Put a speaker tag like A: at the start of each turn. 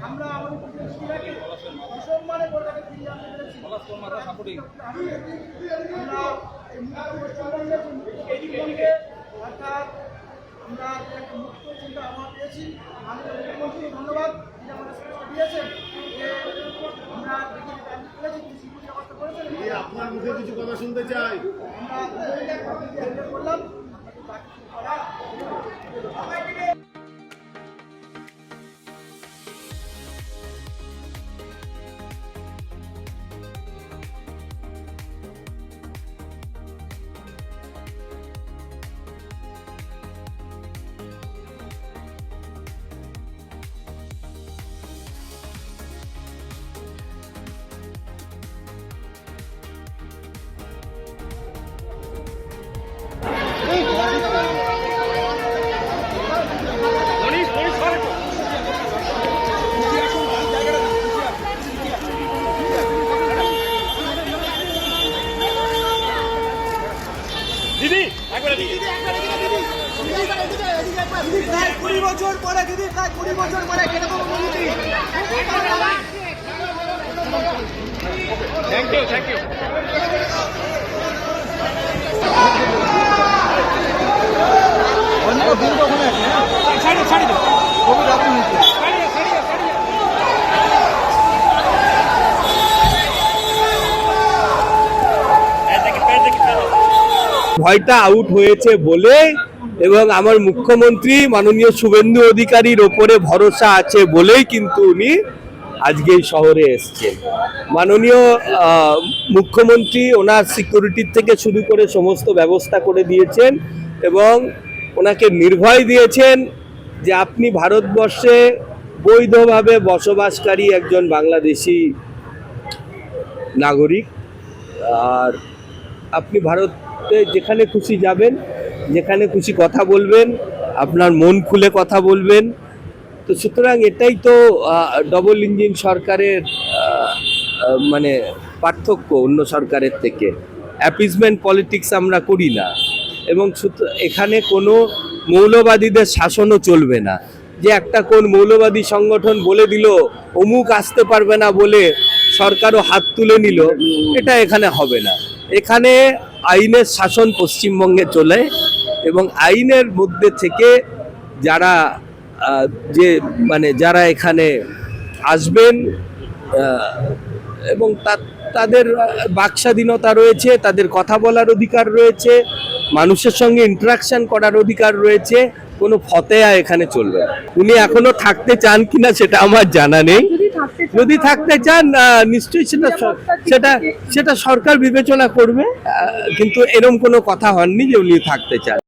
A: আমরা আমাদের অসম্মানে করে তাকে ফিরিয়ে আনতে পেরেছি। অর্থাৎ আমরা একটা মুক্ত চিন্তা আমরা পেয়েছি। আমাদের মুখ্যমন্ত্রী ধন্যবাদ যিনি আমাদের সুযোগ দিয়েছেন যে আমরা ব্যবস্থা করেছেন।
B: আপনার মুখে কিছু কথা শুনতে চাই।
A: আমরা করলাম
C: দিদি একবারে দিদি
A: 20 বছর পরে দিদি 20 বছর পরে কিরকম অনুভূতি?
C: থ্যাংক ইউ ছাড়ি দাও
D: ভয়টা আউট হয়েছে বলে এবং আমার মুখ্যমন্ত্রী মাননীয় শুভেন্দু অধিকারীর ওপরে ভরসা আছে বলেই কিন্তু উনি আজকে এই শহরে এসছেন। মাননীয় মুখ্যমন্ত্রী ওনার সিকিউরিটির থেকে শুরু করে সমস্ত ব্যবস্থা করে দিয়েছেন এবং ওনাকে নির্ভয় দিয়েছেন যে আপনি ভারতবর্ষে বৈধভাবে বসবাসকারী একজন বাংলাদেশি নাগরিক, আর আপনি ভারতে যেখানে খুশি যাবেন, যেখানে খুশি কথা বলবেন, আপনার মন খুলে কথা বলবেন। তো সুতরাং এটাই তো ডবল ইঞ্জিন সরকারের মানে পার্থক্য অন্য সরকারের থেকে। অ্যাপিজমেন্ট পলিটিক্স আমরা করি না এবং এখানে কোনো মৌলবাদীদের শাসনও চলবে না। যে একটা কোন মৌলবাদী সংগঠন বলে দিল অমুক আসতে পারবে না বলে সরকারও হাত তুলে নিল, এটা এখানে হবে না। এখানে আইনের শাসন পশ্চিমবঙ্গে চলে এবং আইনের মধ্যে থেকে যারা যারা এখানে আসবেন এবং তাদের বাকস্বাধীনতা রয়েছে, তাদের কথা বলার অধিকার রয়েছে, মানুষের সঙ্গে ইন্টারাকশন করার অধিকার রয়েছে, কোনো ফতেয়া এখানে চলবে না। উনি এখনো থাকতে চান কিনা সেটা আমার জানা নেই। যদি থাকতে চান নিশ্চয়ই সেটা সরকার বিবেচনা করবে, কিন্তু এরকম কোনো কথা হয়নি যে উনি থাকতে চান।